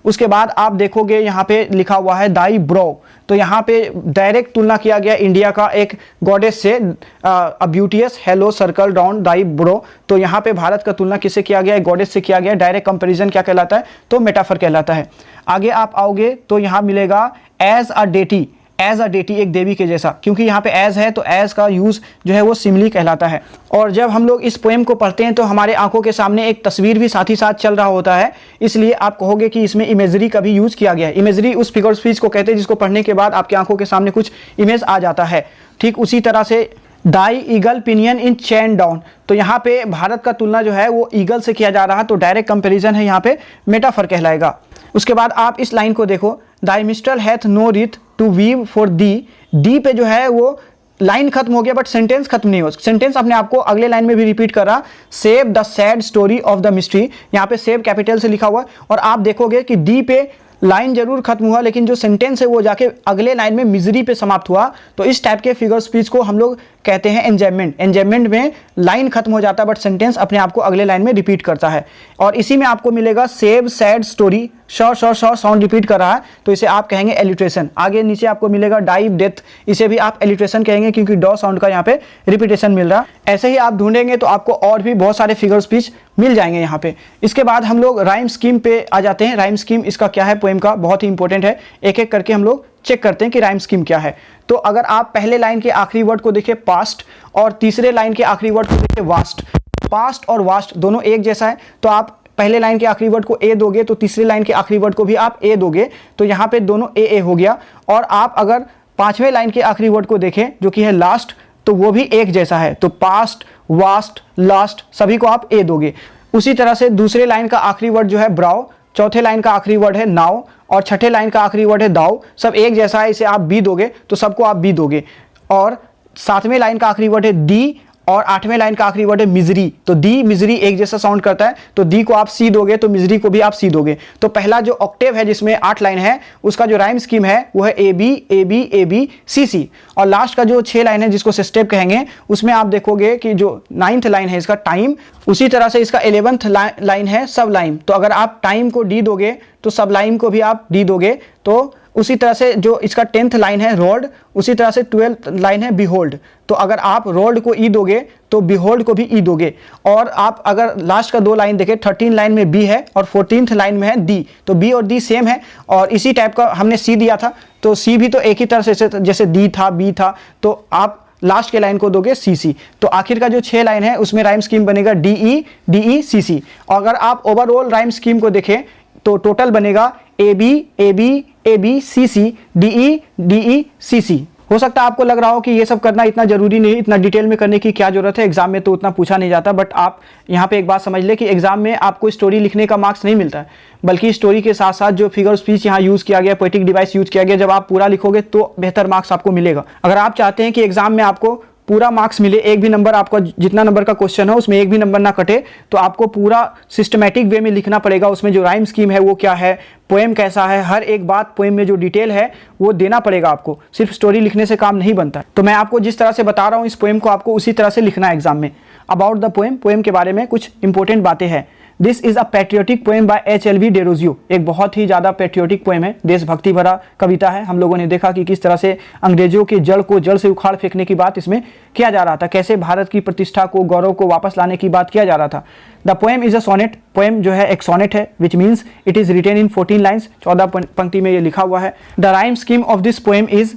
उसके बाद आप देखोगे यहाँ पे लिखा हुआ है दाई ब्रो, तो यहाँ पे डायरेक्ट तुलना किया गया इंडिया का एक गॉडेस से, अ ब्यूटियस हेलो सर्कल डाउन दाई ब्रो। तो यहाँ पे भारत का तुलना किससे किया गया है? गॉडेस से किया गया। डायरेक्ट कंपैरिजन क्या कहलाता है? तो मेटाफर कहलाता है। आगे आप आओगे तो यहाँ मिलेगा as a deity, as a deity, एक देवी के जैसा, क्योंकि यहाँ पे एज है तो एज का यूज जो है वो सिमिली कहलाता है। और जब हम लोग इस पोएम को पढ़ते हैं तो हमारे आंखों के सामने एक तस्वीर भी साथ ही साथ चल रहा होता है, इसलिए आप कहोगे कि इसमें इमेजरी का भी यूज किया गया है। इमेजरी उस फिगर स्पीच को कहते हैं जिसको पढ़ने के बाद आपकी आंखों के सामने कुछ इमेज आ जाता है। ठीक उसी तरह से दाई ईगल पिनियन इन चैन डाउन, तो यहाँ पे भारत का तुलना जो है वो ईगल से किया जा रहा है, तो डायरेक्ट कंपेरिजन है, यहाँ पे मेटाफर कहलाएगा। उसके बाद आप इस लाइन को देखो, thy minstrel hath no wreath to weave for thee पे जो है वो लाइन खत्म हो गया बट सेंटेंस खत्म नहीं हो। सेंटेंस अपने आप को अगले लाइन में भी रिपीट कर रहा, save the sad story of the mystery, यहाँ पे सेव कैपिटल से लिखा हुआ। और आप देखोगे कि डी पे लाइन जरूर खत्म हुआ लेकिन जो सेंटेंस है वो जाके अगले लाइन में मिजरी पे समाप्त हुआ। तो इस टाइप के फिगर स्पीच को हम लोग कहते हैं एंजॉयमेंट। एंजॉयमेंट में लाइन खत्म हो जाता है बट सेंटेंस अपने आप को अगले लाइन में रिपीट करता है। और इसी में आपको मिलेगा save sad story, Shaw sound repeat कर रहा है तो इसे आप कहेंगे एलिट्रेशन। आगे नीचे आपको मिलेगा डाइव डेथ, इसे भी आप एलिट्रेशन कहेंगे क्योंकि डॉ साउंड का यहाँ पे रिपीटेशन मिल रहा है। ऐसे ही आप ढूंढेंगे तो आपको और भी बहुत सारे फिगर स्पीच मिल जाएंगे यहाँ पे। इसके बाद हम लोग राइम स्कीम पे आ जाते हैं। राइम स्कीम इसका क्या है, पोएम का बहुत ही इंपॉर्टेंट है। एक एक करके हम लोग चेक करते हैं कि राइम स्कीम क्या है। तो अगर आप पहले लाइन के आखिरी वर्ड को देखें पास्ट और तीसरे लाइन के आखिरी वर्ड को देखें वास्ट, पास्ट और वास्ट दोनों एक जैसा है, तो आप पहले लाइन के आखिरी वर्ड को ए दोगे तो तीसरी लाइन के आखिरी वर्ड को भी आप ए दोगे, तो यहाँ पे दोनों ए हो गया। और आप अगर पांचवें लाइन के आखिरी वर्ड को देखें जो कि है लास्ट, तो वो भी एक जैसा है, तो पास्ट, वास्ट, लास्ट सभी को आप ए दोगे। उसी तरह से दूसरे लाइन का आखिरी वर्ड जो है ब्राउ, चौथे लाइन का आखिरी वर्ड है नाव और छठे लाइन का आखिरी वर्ड है दाव। सब एक जैसा है, इसे आप बी दोगे तो सबको आप बी दोगे। और सातवें लाइन का आखिरी वर्ड है दी और आठवें लाइन का आखिरी वर्ड है मिजरी। तो दी मिजरी एक जैसा साउंड करता है, तो दी को आप सी दोगे तो मिजरी को भी आप सी दोगे। तो पहला जो ऑक्टेव है जिसमें 8 लाइन है, उसका जो राइम स्कीम है वो है A B A B A B C C. और लास्ट का जो 6 लाइन है जिसको सिस्टेप कहेंगे, उसमें आप देखोगे कि जो 9th लाइन है इसका टाइम, उसी तरह से इसका 11th लाइन है सब लाइन। तो अगर आप टाइम को डी दोगे तो सब लाइन को भी आप डी दोगे। तो उसी तरह से जो इसका 10th लाइन है रोड, उसी तरह से 12th लाइन है बिहोल्ड। तो अगर आप रोड को ई दोगे तो बिहोल्ड को भी ई दोगे। और आप अगर लास्ट का 2 लाइन देखें, 13 लाइन में बी है और 14th लाइन में है दी। तो बी और दी सेम है और इसी टाइप का हमने सी दिया था, तो सी भी तो एक ही तरह से जैसे दी था बी था, तो आप लास्ट के लाइन को दोगे सी सी। तो आखिर का जो 6 लाइन है उसमें राइम स्कीम बनेगा डी ई सी सी। और अगर आप ओवरऑल राइम स्कीम को देखें तो टोटल बनेगा A B A B A B C C D E C C. हो सकता है आपको लग रहा हो कि ये सब करना इतना जरूरी नहीं, इतना डिटेल में करने की क्या जरूरत है, एग्जाम में तो उतना पूछा नहीं जाता। बट आप यहाँ पे एक बात समझ ले कि एग्जाम में आपको स्टोरी लिखने का मार्क्स नहीं मिलता है, बल्कि स्टोरी के साथ साथ जो फिगर स्पीच यहाँ यूज किया गया, पोएटिक डिवाइस यूज किया गया, जब आप पूरा लिखोगे तो बेहतर मार्क्स आपको मिलेगा। अगर आप चाहते हैं कि एग्जाम में आपको पूरा मार्क्स मिले, एक भी नंबर आपका जितना नंबर का क्वेश्चन है उसमें एक भी नंबर ना कटे, तो आपको पूरा सिस्टमैटिक वे में लिखना पड़ेगा। उसमें जो राइम स्कीम है वो क्या है, पोएम कैसा है, हर एक बात पोएम में जो डिटेल है वो देना पड़ेगा आपको। सिर्फ स्टोरी लिखने से काम नहीं बनता। तो मैं आपको जिस तरह से बता रहा हूँ इस पोएम को आपको उसी तरह से लिखना है एग्जाम में। अबाउट द पोएम, पोएम के बारे में कुछ इंपॉर्टेंट बातें हैं। This is a patriotic poem by HLV Derozio. एक बहुत ही ज़्यादा पैट्रियोटिक पोएम है, देशभक्ति भरा कविता है। हम लोगों ने देखा कि किस तरह से अंग्रेजों के जड़ को जड़ से उखाड़ फेंकने की बात इसमें किया जा रहा था, कैसे भारत की प्रतिष्ठा को, गौरव को वापस लाने की बात किया जा रहा था। The poem is a sonnet. Poem जो है एक सोनेट है, which means it is written in 14 lines. 14 पंक्ति में ये लिखा हुआ है। The rhyme scheme of this poem is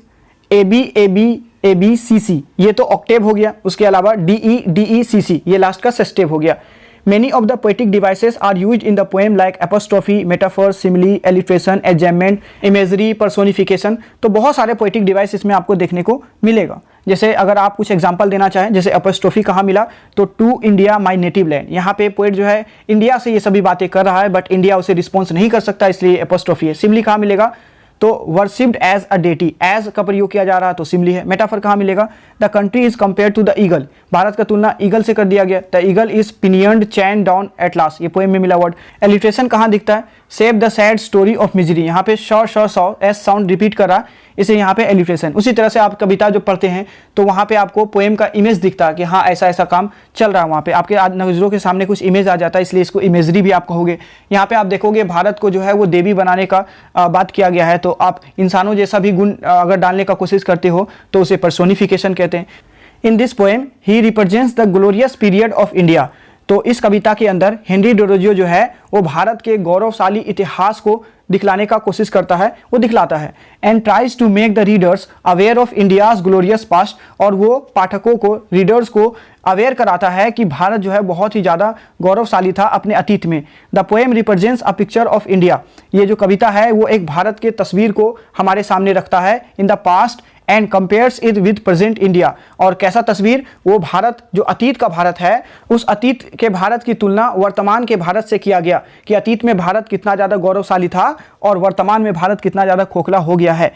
A B A B A B C C. ये तो ऑक्टेव हो गया। उसके अलावा डी ई सी सी, ये लास्ट का सेस्टेव हो गया। Many of the poetic devices are used in the poem like apostrophe, metaphor, simile, alliteration, adjustment, imagery, personification। तो बहुत सारे poetic device इसमें आपको देखने को मिलेगा। जैसे अगर आप कुछ एग्जांपल देना चाहें, जैसे apostrophe कहाँ मिला, तो to India my native land. यहाँ पे पोएट जो है इंडिया से ये सभी बातें कर रहा है, बट इंडिया उसे रिस्पॉन्स नहीं कर सकता, इसलिए apostrophe है। सिमली कहाँ मिलेगा, तो worshipped as a deity, as का प्रयोग किया जा रहा है तो सिमली है। मेटाफर कहाँ मिलेगा, the country is compare to the eagle. Bharat का तुलना ईगल से कर दिया गया, the eagle is pinioned chain down at last, ये पोएम में मिला वर्ड। एलिट्रेशन कहाँ दिखता है, save the sad story of misery. यहाँ पे सौ एस साउंड रिपीट कर रहा है, इसे यहाँ पे एलिट्रेशन। उसी तरह से आप कविता जो पढ़ते हैं तो वहाँ पे आपको पोएम का इमेज दिखता है कि हाँ ऐसा ऐसा काम चल रहा है, वहाँ पे आपके नजरों के सामने कुछ इमेज आ जाता है, इसलिए इसको इमेजरी भी आप कहोगे। यहाँ पे आप देखोगे भारत को जो है वो देवी बनाने का बात किया गया है, तो आप इंसानों जैसा भी गुण अगर डालने का कोशिश करते हो तो उसे पर्सोनिफिकेशन कहते हैं। In this poem he represents the glorious period of India. तो इस कविता के अंदर हेनरी डेरोजियो जो है वो भारत के गौरवशाली इतिहास को दिखलाने का कोशिश करता है, वो दिखलाता है। And tries to make the readers aware of India's glorious past. और वो पाठकों को, रीडर्स को अवेयर कराता है कि भारत जो है बहुत ही ज़्यादा गौरवशाली था अपने अतीत में। The poem represents a picture of India. ये जो कविता है वो एक भारत के तस्वीर को हमारे सामने रखता है in the past and compares it with present India. और कैसा तस्वीर, वो भारत जो अतीत का भारत है, उस अतीत के भारत की तुलना वर्तमान के भारत से किया गया कि अतीत में भारत कितना ज़्यादा गौरवशाली था और वर्तमान में भारत कितना ज़्यादा खोखला हो गया है।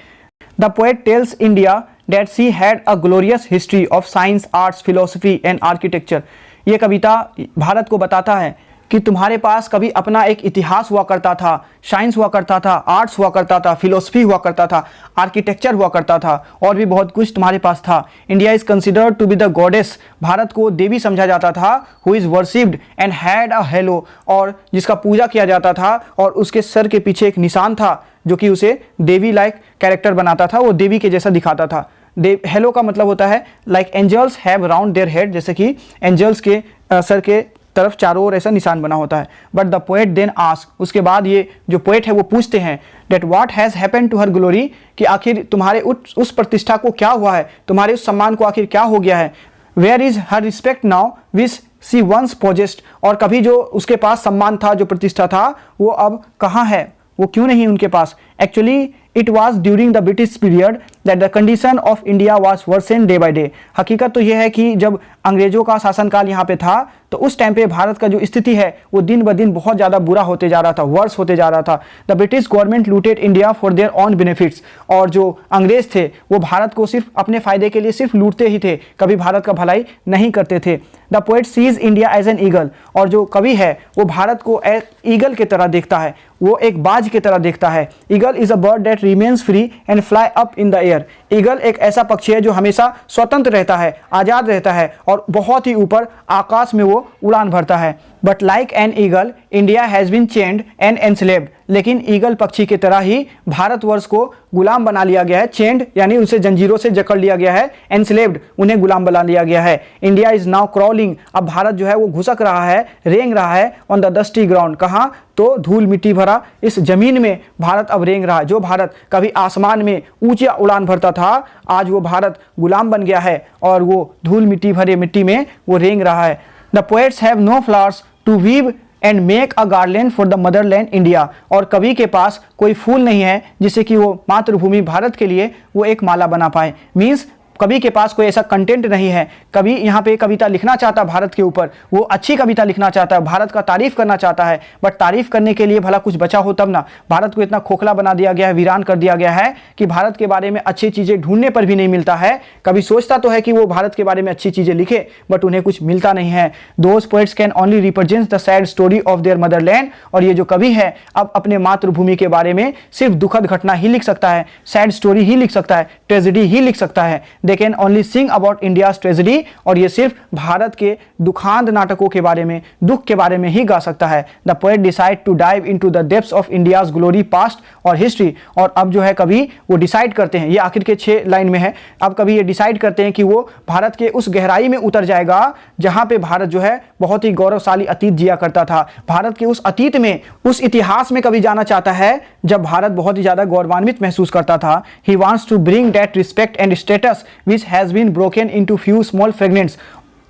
The poet tells India that she had a glorious history of science, arts, philosophy and architecture. ये कविता भारत को बताता है कि तुम्हारे पास कभी अपना एक इतिहास हुआ करता था, साइंस हुआ करता था, आर्ट्स हुआ करता था, फिलोसफी हुआ करता था, आर्किटेक्चर हुआ करता था और भी बहुत कुछ तुम्हारे पास था। India is considered to be the goddess. Bharat को देवी समझा जाता था, who is worshipped and had a halo, और जिसका पूजा किया जाता था और उसके सर के पीछे एक निशान था जो कि उसे देवी लाइक कैरेक्टर बनाता था, वो देवी के जैसा दिखाता था। हेलो का मतलब होता है like angels have round their head, जैसे कि एंजल्स के सर के तरफ चारों ओर ऐसा निशान बना होता है। But the poet then ask, उसके बाद ये जो पोएट है वो पूछते हैं that what has happened to her glory, कि आखिर तुम्हारे उस प्रतिष्ठा को क्या हुआ है, तुम्हारे उस सम्मान को आखिर क्या हो गया है। Where is her respect now which she once possessed, और कभी जो उसके पास सम्मान था, जो प्रतिष्ठा था, वो अब कहाँ है, वो क्यों नहीं उनके पास। Actually it was during the British period that the condition of India was worsen day by day. हकीकत तो यह है कि जब अंग्रेजों का शासनकाल यहाँ पे था तो उस टाइम पे भारत का जो स्थिति है वो दिन ब दिन बहुत ज़्यादा बुरा होते जा रहा था, वर्स होते जा रहा था। The British government looted India for their on benefits. और जो अंग्रेज थे वो भारत को सिर्फ अपने फायदे के लिए सिर्फ लूटते ही थे, कभी भारत का भलाई नहीं करते थे। The poet sees India as an eagle. और जो कवि है वो भारत को एक ईगल की तरह देखता है, वो एक बाज की तरह देखता है। Eagle is a bird that remains free and fly up in the air. Eagle एक ऐसा पक्षी है जो हमेशा स्वतंत्र रहता है, आज़ाद रहता है और बहुत ही ऊपर आकाश में वो उड़ान भरता है। But like an eagle India has been chained and enslaved. लेकिन ईगल पक्षी की तरह ही भारतवर्ष को गुलाम बना लिया गया है। चेन्ड यानी उसे जंजीरों से जकड़ लिया गया है, एनस्लेव्ड उन्हें गुलाम बना लिया गया है। India is now crawling. अब भारत जो है वो घुसक रहा है, रेंग रहा है ऑन द डस्टी ग्राउंड। कहाँ? तो धूल मिट्टी भरा इस जमीन में भारत अब रेंग रहा है। जो भारत कभी आसमान में ऊंचा उड़ान भरता था, आज वो भारत गुलाम बन गया है और वो धूल मिट्टी भरे मिट्टी में वो रेंग रहा है। The poets have no flowers to weave and make a garland for the motherland India. और कवि के पास कोई फूल नहीं है जिससे कि वो मातृभूमि भारत के लिए वो एक माला बना पाए। मीन्स कवि के पास कोई ऐसा कंटेंट नहीं है। कवि यहाँ पे कविता लिखना चाहता है भारत के ऊपर, वो अच्छी कविता लिखना चाहता है, भारत का तारीफ करना चाहता है, बट तारीफ करने के लिए भला कुछ बचा हो तब ना। भारत को इतना खोखला बना दिया गया है, वीरान कर दिया गया है कि भारत के बारे में अच्छी चीज़ें ढूंढने पर भी नहीं मिलता है। कभी सोचता तो है कि वो भारत के बारे में अच्छी चीज़ें लिखे, बट उन्हें कुछ मिलता नहीं है। Those poets can only represent the sad story of their Motherland. और ये जो कवि है अब अपने मातृभूमि के बारे में सिर्फ दुखद घटना ही लिख सकता है, सैड स्टोरी ही लिख सकता है, ट्रेजेडी ही लिख सकता है। They can only sing about India's tragedy. और ये सिर्फ भारत के दुखांत नाटकों के बारे में, दुख के बारे में ही गा सकता है। The poet decide to dive into the depths of India's glory past और हिस्ट्री। और अब जो है कवि वो डिसाइड करते हैं, ये आखिर के 6 लाइन में है, अब कवि ये डिसाइड करते हैं कि वो भारत के उस गहराई में उतर जाएगा जहां पे भारत जो है बहुत ही गौरवशाली अतीत जिया करता था। भारत के उस अतीत में, उस इतिहास में कवि जाना चाहता है जब भारत बहुत ही ज्यादा गौरवान्वित महसूस करता था। He wants to bring that respect and status which has been broken into few small fragments.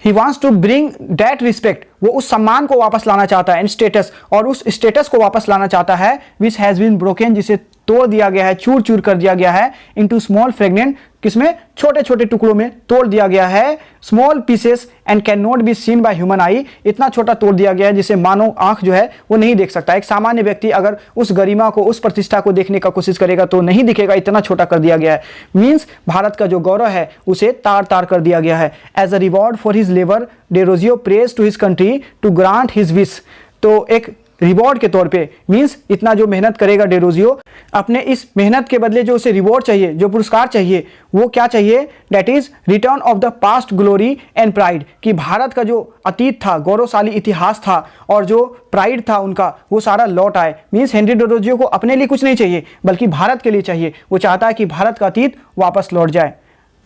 He wants to bring that respect, वो उस सम्मान को वापस लाना चाहता है, एंड स्टेटस, और उस स्टेटस को वापस लाना चाहता है विच हैज बीन ब्रोकन, जिसे तोड़ दिया गया है, चूर चूर कर दिया गया है, इनटू स्मॉल फ्रेगमेंट, किसमें? छोटे छोटे टुकड़ों में तोड़ दिया गया है। Small pieces and can not be seen by human आई। इतना छोटा तोड़ दिया गया है जिसे मानव आंख जो है वो नहीं देख सकता। एक सामान्य व्यक्ति अगर उस गरिमा को, उस प्रतिष्ठा को देखने का कोशिश करेगा तो नहीं दिखेगा, इतना छोटा कर दिया गया है। मीन्स भारत का जो गौरव है उसे तार तार कर दिया गया है। As a reward for his labour Derozio prays to his country to grant his wish. तो एक रिवॉर्ड के तौर पे, मींस इतना जो मेहनत करेगा डेरोजियो, अपने इस मेहनत के बदले जो उसे रिवॉर्ड चाहिए, जो पुरस्कार चाहिए, वो क्या चाहिए? That is return of the past glory and pride. कि भारत का जो अतीत था, गौरवशाली इतिहास था और जो प्राइड था उनका, वो सारा लौट आए। मीन्स हेनरी डेरोजियो को अपने लिए कुछ नहीं चाहिए बल्कि भारत के लिए चाहिए। वो चाहता है कि भारत का अतीत वापस लौट जाए।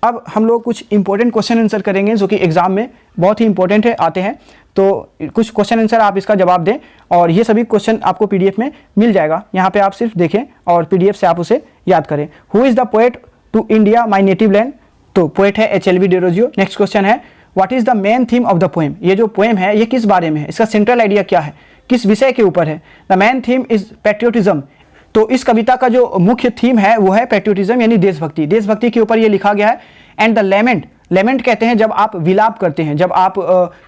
अब हम लोग कुछ इंपॉर्टेंट क्वेश्चन आंसर करेंगे जो कि एग्जाम में बहुत ही इंपॉर्टेंट है, आते हैं। तो कुछ क्वेश्चन आंसर आप इसका जवाब दें और ये सभी क्वेश्चन आपको पीडीएफ में मिल जाएगा। यहाँ पे आप सिर्फ देखें और पीडीएफ से आप उसे याद करें। Who is the poet to India my native land? तो पोएट है HLV डेरोजियो। नेक्स्ट क्वेश्चन है what is the main theme of the poem? ये जो पोएम है ये किस बारे में है? इसका सेंट्रल आइडिया क्या है? किस विषय के ऊपर है? The main theme is patriotism. तो इस कविता का जो मुख्य थीम है वो है पैट्रियोटिज्म यानी देशभक्ति। देशभक्ति के ऊपर ये लिखा गया है। एंड द लेमेंट, लेमेंट कहते हैं जब आप विलाप करते हैं, जब आप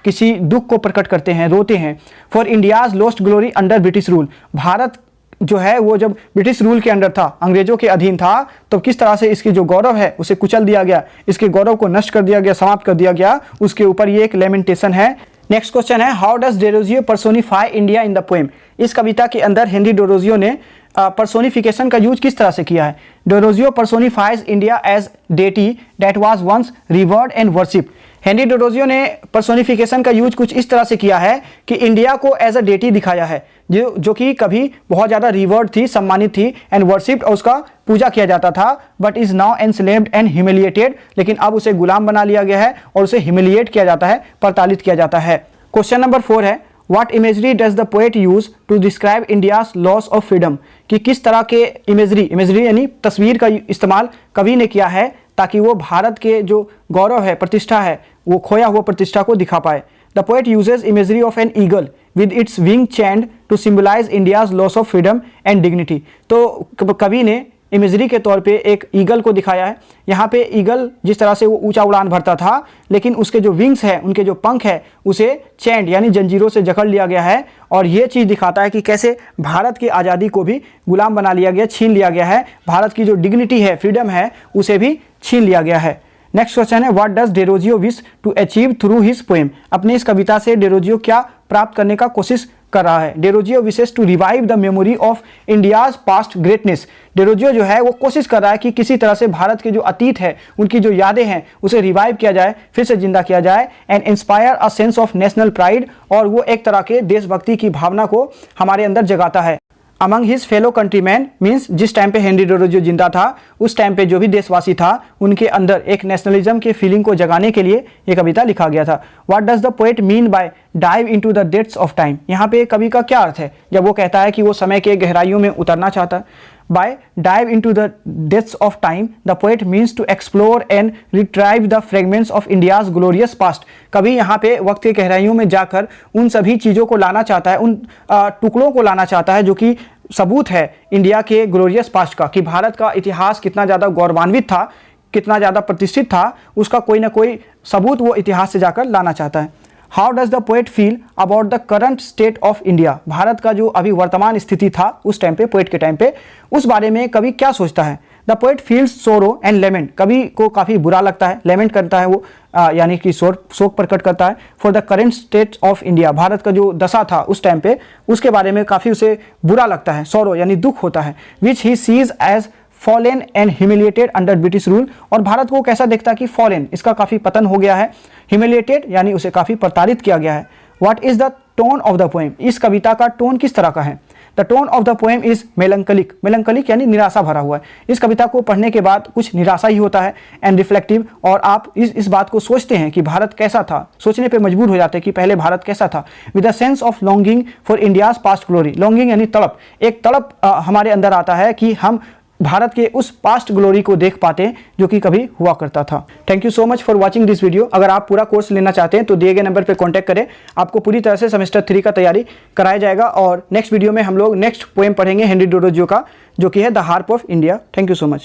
किसी दुख को प्रकट करते हैं, रोते हैं। For India's lost glory under British rule. Bharat जो है वो जब ब्रिटिश रूल के अंडर था, अंग्रेजों के अधीन था, तो किस तरह से इसकी जो गौरव है उसे कुचल दिया गया, इसके गौरव को नष्ट कर दिया गया, समाप्त कर दिया गया, उसके ऊपर ये एक लेमेंटेशन है। नेक्स्ट क्वेश्चन है how does Derozio personify India in the poem? इस कविता के अंदर हेनरी डेरोजियो ने पर्सोनिफिकेशन का यूज किस तरह से किया है? Derozio personifies India as deity that was once revered and worship. Henry Derozio ने पर्सोनिफिकेशन का यूज कुछ इस तरह से किया है कि इंडिया को एज अ डेटी दिखाया है जो कि कभी बहुत ज़्यादा रिवर्ड थी, सम्मानित थी, एंड वर्शिप्ड, और उसका पूजा किया जाता था, but is now enslaved and humiliated. लेकिन अब उसे गुलाम बना लिया गया है और उसे ह्यूमिलिएट किया जाता है, प्रताड़ित किया जाता है। क्वेश्चन नंबर 4 है What imagery does the poet use to describe India's loss of freedom? कि किस तरह के इमेजरी यानी तस्वीर का इस्तेमाल कवि ने किया है ताकि वो भारत के जो गौरव है, प्रतिष्ठा है, वो खोया हुआ प्रतिष्ठा को दिखा पाए। The poet uses imagery of an eagle with its wing chained to symbolize India's loss of freedom and dignity। तो कवि ने इमेजरी के तौर पे एक ईगल को दिखाया है। यहाँ पे ईगल जिस तरह से वो ऊंचा उड़ान भरता था, लेकिन उसके जो विंग्स है, उनके जो पंख है, उसे चैंड यानी जंजीरों से जकड़ लिया गया है। और ये चीज़ दिखाता है कि कैसे भारत की आज़ादी को भी गुलाम बना लिया गया, छीन लिया गया है। भारत की जो डिग्निटी है, फ्रीडम है, उसे भी छीन लिया गया है। नेक्स्ट क्वेश्चन है, what does Derozio wish to achieve through his poem. अपनी इस कविता से डेरोजियो क्या प्राप्त करने का कोशिश कर रहा है? Derozio wishes to revive the memory of India's past greatness. Derozio जो है वो कोशिश कर रहा है कि किसी तरह से भारत के जो अतीत है, उनकी जो यादें हैं, उसे रिवाइव किया जाए, फिर से जिंदा किया जाए, and inspire a sense of national pride. और वो एक तरह के देशभक्ति की भावना को हमारे अंदर जगाता है। Among his fellow countryman means जिस टाइम पे हेनरी डेरोजियो जिंदा था, उस टाइम पे जो भी देशवासी था, उनके अंदर एक नेशनलिज्म के फीलिंग को जगाने के लिए ये कविता लिखा गया था। What does the poet mean by dive into the depths of time. यहाँ पे कवि का क्या अर्थ है जब वो कहता है कि वो समय के गहराइयों में उतरना चाहता है? By dive into the depths of time, the poet means to explore and retrieve the fragments of India's glorious past. कभी यहाँ पे वक्त के गहराइयों में जाकर उन सभी चीज़ों को लाना चाहता है, उन टुकड़ों को लाना चाहता है जो कि सबूत है इंडिया के ग्लोरियस पास्ट का, कि भारत का इतिहास कितना ज़्यादा गौरवान्वित था, कितना ज़्यादा प्रतिष्ठित था, उसका कोई ना कोई सबूत वो इतिहास से जाकर लाना चाहता है। How does the poet feel about the current state of India. Bharat का जो अभी वर्तमान स्थिति था उस टाइम पे, पोएट के टाइम पे, उस बारे में कवि क्या सोचता है? The poet feels sorrow and lament. कवि को काफ़ी बुरा लगता है, लेमेंट करता है वो, यानी कि शोक प्रकट करता है for the current state of India. Bharat का जो दशा था उस टाइम पे, उसके बारे में काफ़ी उसे बुरा लगता है, सोरो यानी दुख होता है। Which he sees as fallen and humiliated under British rule. और भारत को कैसा देखता है कि फॉलेन, इसका काफ़ी पतन हो गया है, ह्यूमिलिएटेड यानी उसे काफ़ी प्रताड़ित किया गया है। What is the tone of the poem. इस कविता का टोन किस तरह का है? The tone of the poem is melancholic. Melancholic यानी निराशा भरा हुआ है। इस कविता को पढ़ने के बाद कुछ निराशा ही होता है, एंड रिफ्लेक्टिव, और आप इस बात को सोचते हैं कि भारत कैसा था, सोचने पे मजबूर हो जाते हैं कि पहले भारत कैसा था। With a sense of longing for India's past glory. Longing यानी तड़प, एक तड़प हमारे अंदर आता है कि हम भारत के उस पास्ट ग्लोरी को देख पाते हैं जो कि कभी हुआ करता था। Thank you so much for watching this video. अगर आप पूरा कोर्स लेना चाहते हैं तो दिए गए नंबर पर कॉन्टैक्ट करें, आपको पूरी तरह से सेमेस्टर 3 का तैयारी कराया जाएगा। और नेक्स्ट वीडियो में हम लोग नेक्स्ट पोएम पढ़ेंगे हेनरी डेरोजियो का, जो कि है the harp of India. Thank you so much.